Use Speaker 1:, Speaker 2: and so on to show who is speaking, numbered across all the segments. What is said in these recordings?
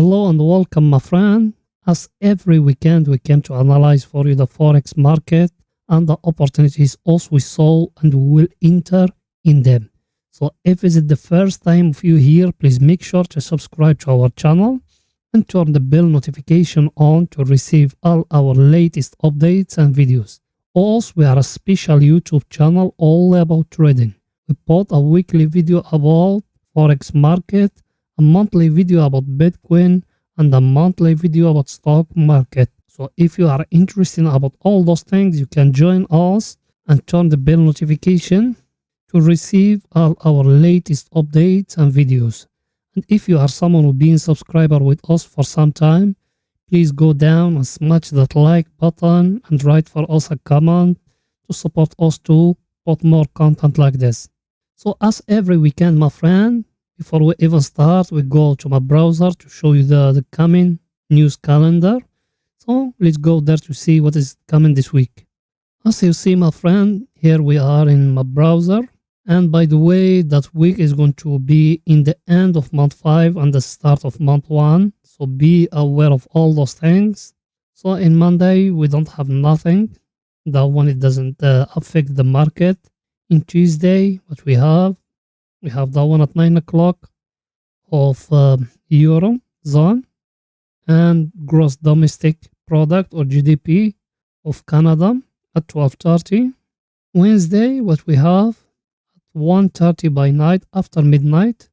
Speaker 1: Hello and welcome, my friend. As every weekend, we came to analyze for you the Forex market and the opportunities also we saw and we will enter in them. So if it's the first time of you here, please make sure to subscribe to our channel and turn the bell notification on to receive all our latest updates and videos. Also, we are a special YouTube channel all about trading. We put a weekly video about Forex market, a monthly video about Bitcoin, and a monthly video about stock market. So if you are interested about all those things, you can join us and turn the bell notification to receive all our latest updates and videos. And if you are someone who been subscriber with us for some time, please go down and smash that like button and write for us a comment to support us to put more content like this. So as every weekend, my friend, before we even start, we go to my browser to show you the coming news calendar. So let's go there to see what is coming this week. As you see, my friend, here we are in my browser. And by the way, that week is going to be in the end of month 5 and the start of month 1. So be aware of all those things. So in Monday, we don't have nothing. That one, it doesn't affect the market. In Tuesday, what we have that one at 9 o'clock of Euro zone and gross domestic product or GDP of Canada at 12:30. Wednesday, what we have at 1:30 by night after midnight.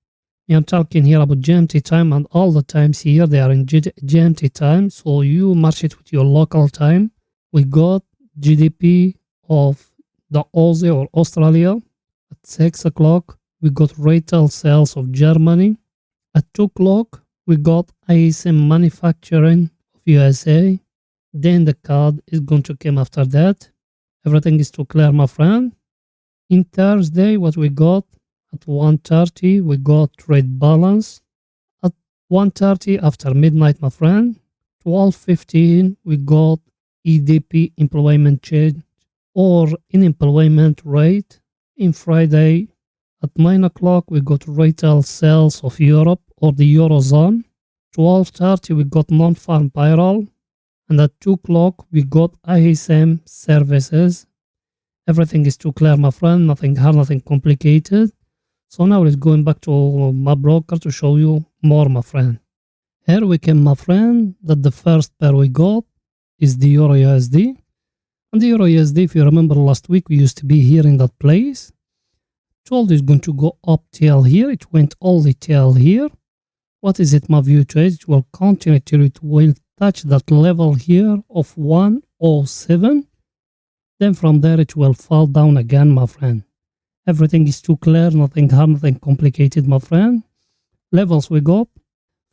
Speaker 1: I'm talking here about GMT time, and all the times here they are in GMT time, so you match it with your local time. We got GDP of the Aussie or Australia at 6 o'clock. We got retail sales of Germany. At 2 o'clock, we got ISM manufacturing of USA. Then the CAD is going to come after that. Everything is too clear, my friend. In Thursday, what we got at 1:30, we got trade balance. At 1:30 after midnight, my friend. 12:15, we got EDP employment change or unemployment rate. In Friday, at 9 o'clock, we got retail sales of Europe or the Eurozone. 12:30, we got non-farm payroll. And at 2 o'clock, we got ISM services. Everything is too clear, my friend. Nothing hard, nothing complicated. So now let's go back to my broker to show you more, my friend. Here we can, my friend, that the first pair we got is the EURUSD. And the EURUSD, if you remember last week, we used to be here in that place. Told is going to go up till here. It went all the tail here. What is it, my view trade? It will continue till it will touch that level here of 107. Then from there it will fall down again, my friend. Everything is too clear, nothing hard, nothing complicated, my friend. Levels we got.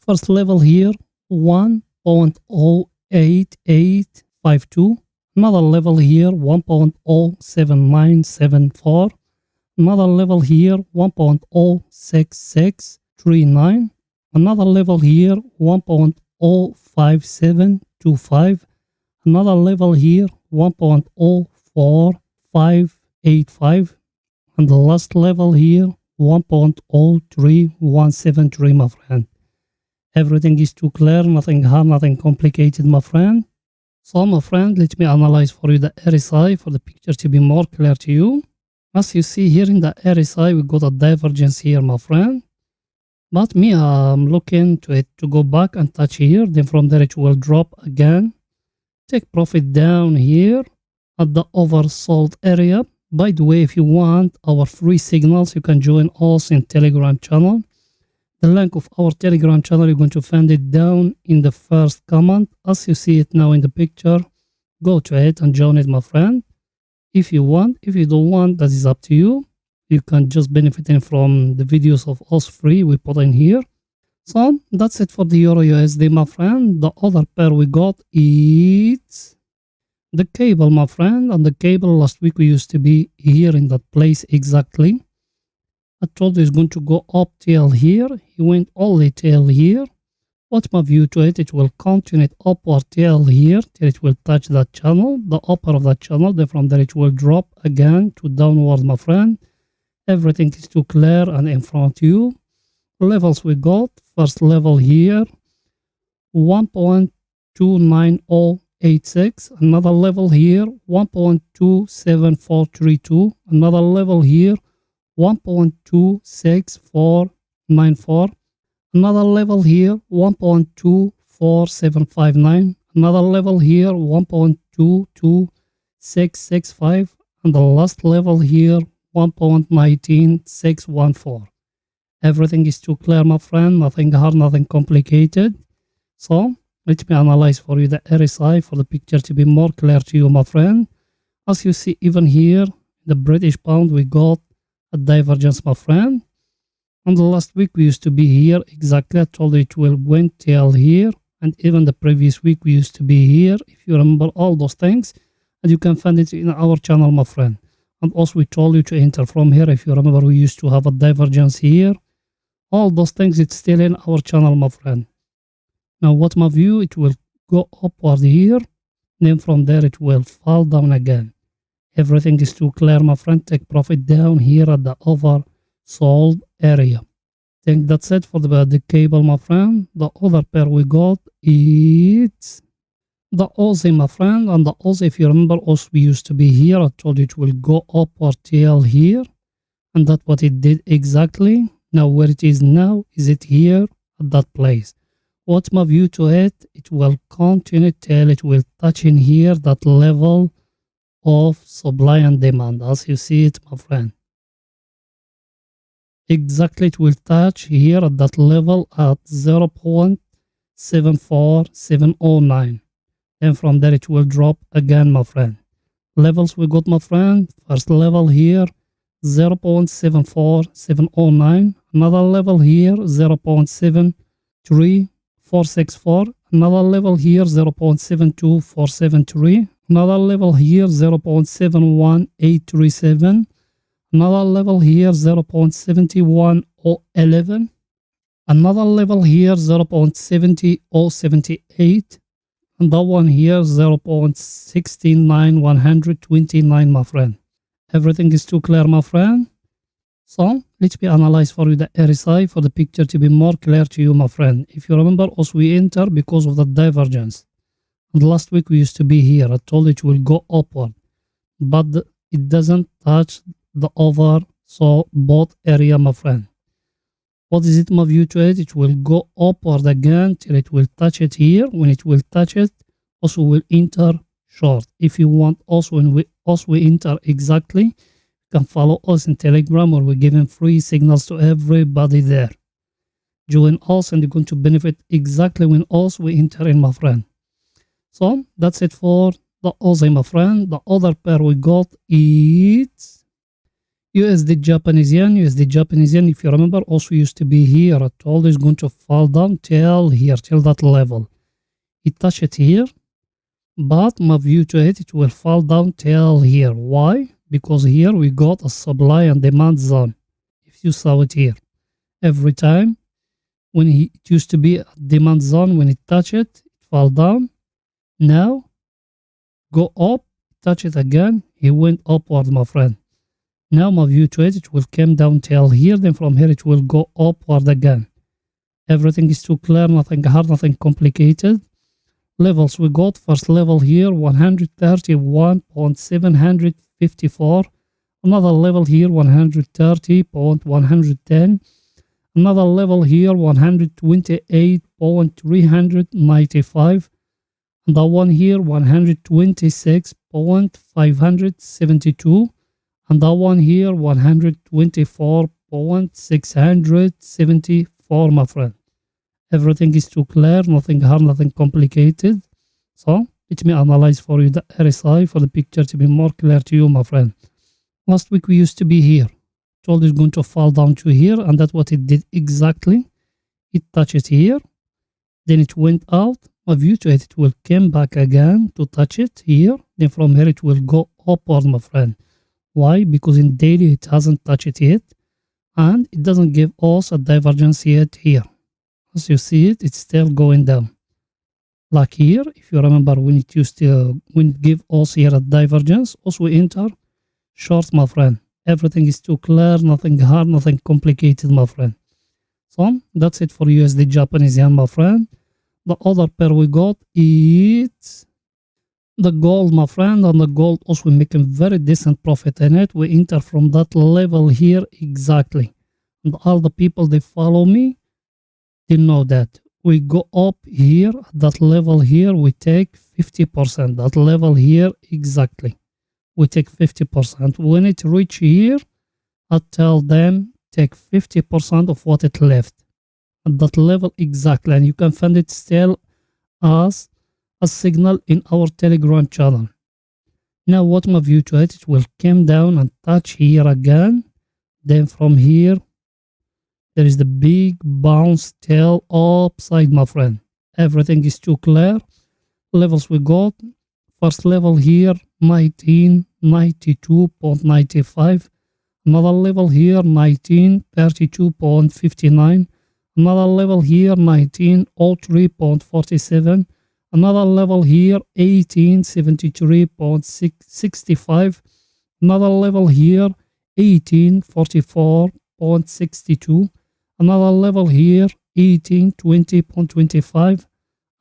Speaker 1: First level here, 1.08852. Another level here, 1.07974. Another level here, 1.06639. Another level here, 1.05725. Another level here, 1.04585. And the last level here, 1.03173, my friend. Everything is too clear, nothing hard, nothing complicated, my friend. So, my friend, let me analyze for you the RSI for the picture to be more clear to you. As you see here in the RSI, we got a divergence here, my friend. But me, I'm looking to it to go back and touch here. Then from there, it will drop again. Take profit down here at the oversold area. By the way, if you want our free signals, you can join us in Telegram channel. The link of our Telegram channel, you're going to find it down in the first comment. As you see it now in the picture, go to it and join it, my friend. If you want, if you don't want, that is up to you. You can just benefit from the videos of us free we put in here. So that's it for the EURUSD, my friend. The other pair we got is the cable, my friend. And the cable last week we used to be here in that place exactly. I told you it's going to go up till here. He went all the tail here. What's my view to it? It will continue upward till here, till it will touch that channel, the upper of that channel. Then from there it will drop again to downward, my friend. Everything is too clear and in front of you. Levels we got. First level here, 1.29086, another level here 1.27432, another level here 1.26494, another level here 1.24759, another level here 1.22665, and the last level here 1.19614. Everything is too clear, my friend, nothing hard, nothing complicated. So let me analyze for you the RSI for the picture to be more clear to you, my friend. As you see, even here the British pound, we got a divergence, my friend. And the last week we used to be here exactly. I told you it will went till here, and even the previous week we used to be here, if you remember all those things. And you can find it in our channel, my friend. And also we told you to enter from here. If you remember, we used to have a divergence here. All those things, it's still in our channel, my friend. Now what my view, it will go upward here, then from there it will fall down again. Everything is too clear, my friend. Take profit down here at the oversold area. I think that's it for the cable, my friend. The other pair we got is the Aussie, my friend. And the Aussie, if you remember, also we used to be here. I told you it will go upward till here, and that's what it did exactly. Now where it is now, is it here at that place? What's my view to it? It will continue till it will touch in here that level of supply and demand, as you see it, my friend. Exactly, it will touch here at that level at 0.74709. And from there it will drop again, my friend. Levels we got, my friend. First level here 0.74709, another level here 0.73464, another level here 0.72473, another level here 0.71837, another level here 0.71011, another level here 0.70078, and that one here 0.16129, my friend. Everything is too clear, my friend. So let me analyze for you the RSI for the picture to be more clear to you, my friend. If you remember, also we enter because of the divergence. And last week we used to be here. I told it will go upward, but it doesn't touch the oversold bought area, my friend. What is it, my view to it? It will go upward again till it will touch it here. When it will touch it, also will enter short. If you want also when we enter exactly, you can follow us in Telegram, where we're giving free signals to everybody there. Join us and you're going to benefit exactly when also we enter in, my friend. So that's it for the Aussie, my friend. The other pair we got is USD Japanese yen. USD Japanese yen, if you remember, also used to be here. I told you it's going to fall down till here, till that level. It touched it here, but my view to it, it will fall down till here. Why? Because here we got a supply and demand zone. If you saw it here, every time when it used to be a demand zone, when it touched it, it fall down. Now go up, touch it again, he went upward, my friend. Now my view to it, it will come down till here, then from here it will go upward again. Everything is too clear, nothing hard, nothing complicated. Levels we got, first level here 131.754, another level here 130.110, another level here 128.395, and that one here 126.572, and that one here 124.674, my friend. Everything is too clear, nothing hard, nothing complicated. So let me analyze for you the RSI for the picture to be more clear to you, my friend. Last week we used to be here. Told it's going to fall down to here, and that's what it did exactly. It touched it here, then it went out. My view to it, it will come back again to touch it here. Then from here it will go upward, my friend. Why? Because in daily it hasn't touched it yet, and it doesn't give us a divergence yet here. As you see it, it's still going down. Like here, if you remember, when it used to give us here a divergence, also we enter short, my friend. Everything is too clear, nothing hard, nothing complicated, my friend. So that's it for USD Japanese yen, my friend. The other pair we got is the gold, my friend, and the gold also making very decent profit in it. We enter from that level here exactly, and all the people they follow me, they know that we go up here at that level here, we take 50%. That level here exactly, we take 50%. When it reach here, I tell them take 50% of what it left at that level exactly, and you can find it still as a signal in our Telegram channel. Now what my view to it will come down and touch here again. Then from here there is the big bounce tail upside, my friend. Everything is too clear. Levels we got, first level here 1992.95, another level here 1932.59, another level here 1903.47, another level here 1873.65, another level here 1844.62, another level here 1820.25,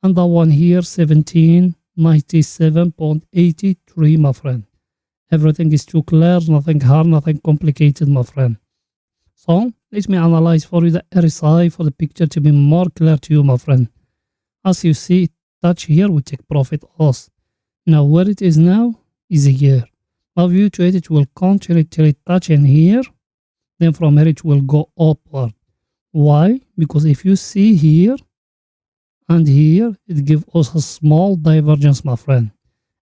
Speaker 1: and the one here 1797.83, my friend. Everything is too clear, nothing hard, nothing complicated, my friend. So let me analyze for you the RSI for the picture to be more clear to you, my friend. As you see, touch here, we take profit loss. Now where it is now is here. My view to it, it will continue till it touch in here. Then from here it will go upward. Why? Because if you see here and here, it gives us a small divergence, my friend.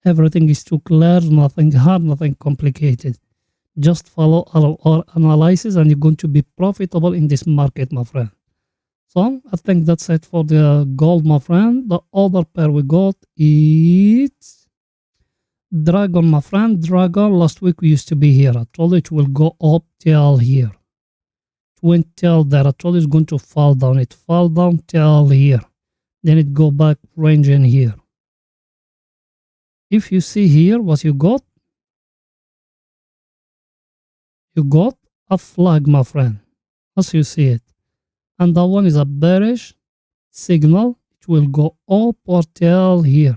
Speaker 1: Everything is too clear, nothing hard, nothing complicated. Just follow our analysis and you're going to be profitable in this market, my friend. So I think that's it for the gold, my friend. The other pair we got is Dragon, my friend. Dragon, last week we used to be here. I told you it will go up till here. It went till there. I told you it's going to fall down. It fall down till here. Then it go back range in here. If you see here what you got a flag, my friend, as you see it. And that one is a bearish signal. It will go upward till here.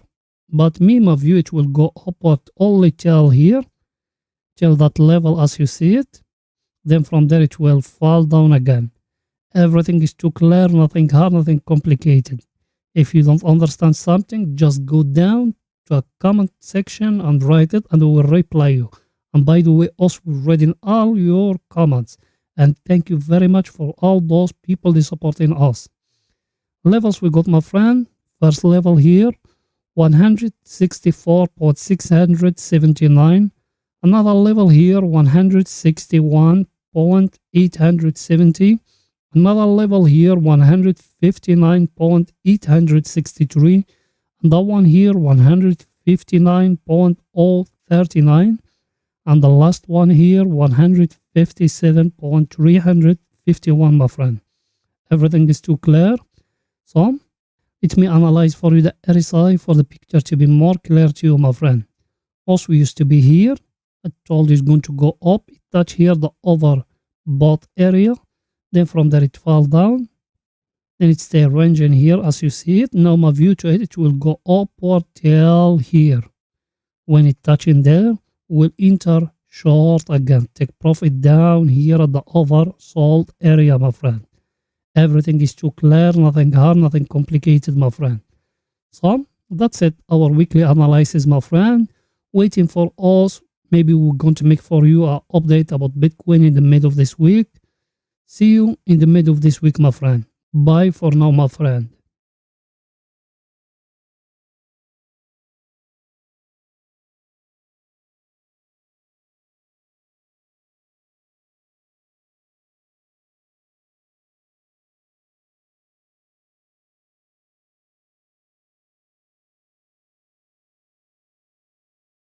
Speaker 1: But me, my view, it will go upward only till here, till that level as you see it. Then from there it will fall down again. Everything is too clear, nothing hard, nothing complicated. If you don't understand something, just go down to a comment section and write it and we will reply you. And by the way, also reading all your comments. And thank you very much for all those people that supporting us. Levels we got, my friend. First level here, 164.679. Another level here, 161.870. Another level here, 159.863. And that one here, 159.039. And the last one here, 157.351, my friend. Everything is too clear. So, let me analyze for you the RSI for the picture to be more clear to you, my friend. Also, we used to be here. I told you it's going to go up. It touch here the overbought area. Then from there it fall down. Then it stay ranging here as you see it. Now my view to it, it will go upward till here. When it touch in there, we'll enter short again. Take profit down here at the oversold area, my friend. Everything is too clear, nothing hard, nothing complicated, my friend. So that's it, our weekly analysis, my friend. Waiting for us. Maybe we're going to make for you an update about Bitcoin in the middle of this week. See you in the middle of this week, my friend. Bye for now, my friend.